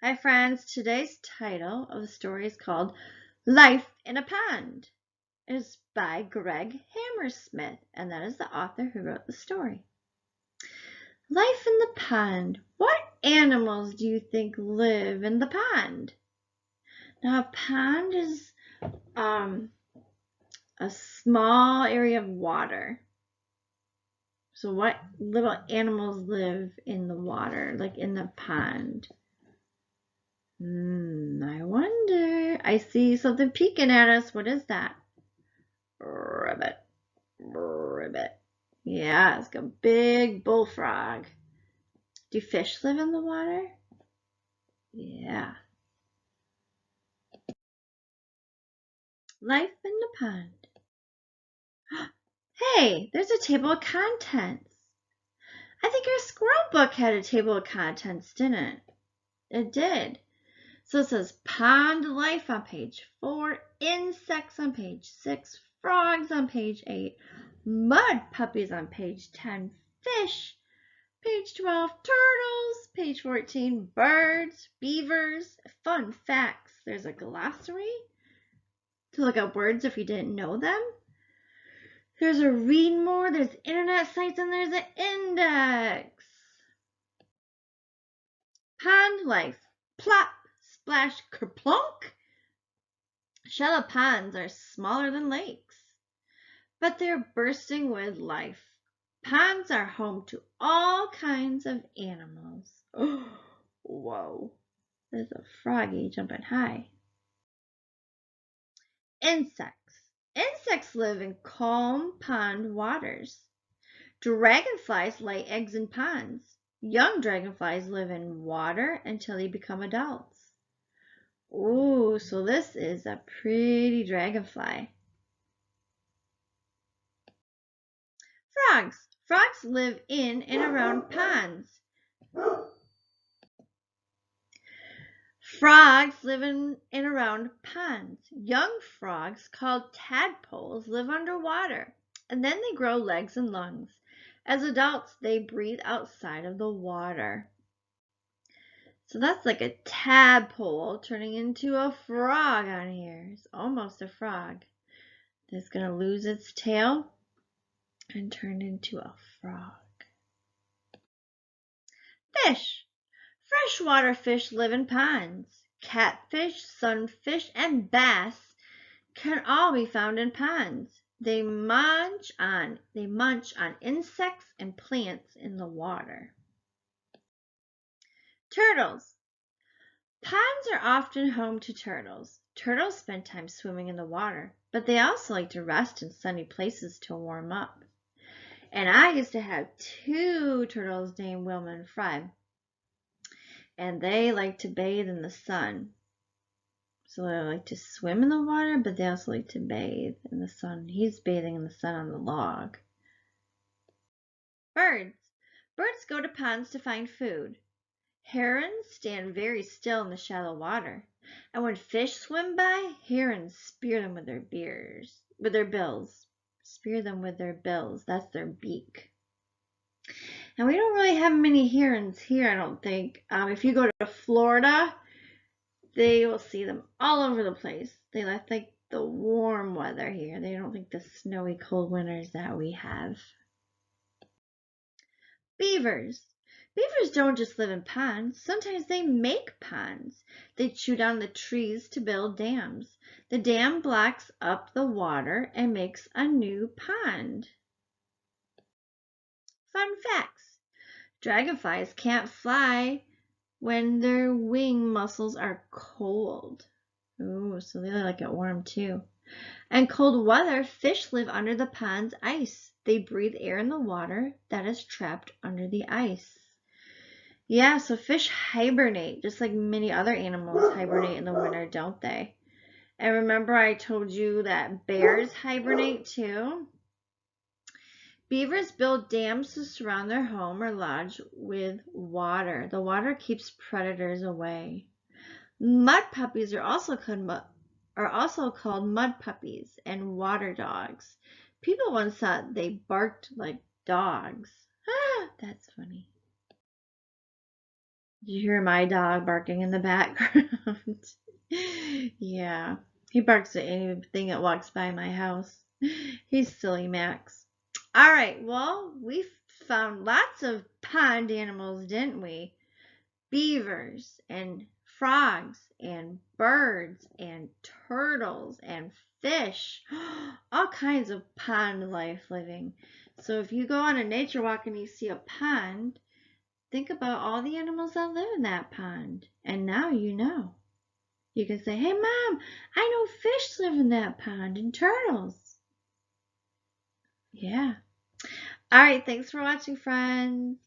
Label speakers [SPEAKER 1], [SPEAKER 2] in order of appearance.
[SPEAKER 1] Hi friends, today's title of the story is called Life in a Pond. It is by Greg Hammersmith, and that is the author who wrote the story. Life in the pond. What animals do you think live in the pond? Now a pond is a small area of water. So what little animals live in the water, like in the pond? I wonder. I see something peeking at us. What is that? Ribbit. Ribbit. Yeah, it's like a big bullfrog. Do fish live in the water? Yeah. Life in the pond. Hey, there's a table of contents. I think our squirrel book had a table of contents, didn't it? It did. So it says pond life on page 4, insects on page 6, frogs on page 8, mud puppies on page 10, fish, page 12, turtles, page 14, birds, beavers, fun facts. There's a glossary to look up words if you didn't know them. There's a read more, there's internet sites, and there's an index. Pond life. Plop, splash, kerplunk. Shallow ponds are smaller than lakes, but they're bursting with life. Ponds are home to all kinds of animals. Oh, whoa, there's a froggy jumping high. Insects. Insects live in calm pond waters. Dragonflies lay eggs in ponds. Young dragonflies live in water until they become adults. Ooh, so this is a pretty dragonfly. Frogs. Frogs live in and around ponds. Frogs live in and around ponds. Young frogs, called tadpoles, live underwater, and then they grow legs and lungs. As adults, they breathe outside of the water. So that's like a tadpole turning into a frog on here. It's almost a frog. It's going to lose its tail and turn into a frog. Fish. Freshwater fish live in ponds. Catfish, sunfish, and bass can all be found in ponds. They munch on insects and plants in the water. Turtles. Ponds are often home to turtles. Turtles spend time swimming in the water, but they also like to rest in sunny places to warm up. And I used to have 2 turtles named Wilma and Fred, and they like to bathe in the sun. So they like to swim in the water, but they also like to bathe in the sun. He's bathing in the sun on the log. Birds. Birds go to ponds to find food. Herons stand very still in the shallow water, and when fish swim by, herons spear them with their bills. Spear them with their bills. That's their beak. And we don't really have many herons here, I don't think. If you go to Florida, they will see them all over the place. They like the warm weather here. They don't like the snowy, cold winters that we have. Beavers. Beavers don't just live in ponds. Sometimes they make ponds. They chew down the trees to build dams. The dam blocks up the water and makes a new pond. Fun facts. Dragonflies can't fly when their wing muscles are cold. Ooh, so they like it warm too. In cold weather, fish live under the pond's ice. They breathe air in the water that is trapped under the ice. Yeah, so fish hibernate, just like many other animals hibernate in the winter, don't they? And remember I told you that bears hibernate too? Beavers build dams to surround their home or lodge with water. The water keeps predators away. Mud puppies are also called mud puppies and water dogs. People once thought they barked like dogs. Ah, that's funny. You hear my dog barking in the background. Yeah, he barks at anything that walks by my house. He's silly Max. All right, well, we found lots of pond animals, didn't we? Beavers and frogs and birds and turtles and fish. All kinds of pond life living. So if you go on a nature walk and you see a pond, think about all the animals that live in that pond. And now you know. You can say, hey, Mom, I know fish live in that pond and turtles. Yeah. All right. Thanks for watching, friends.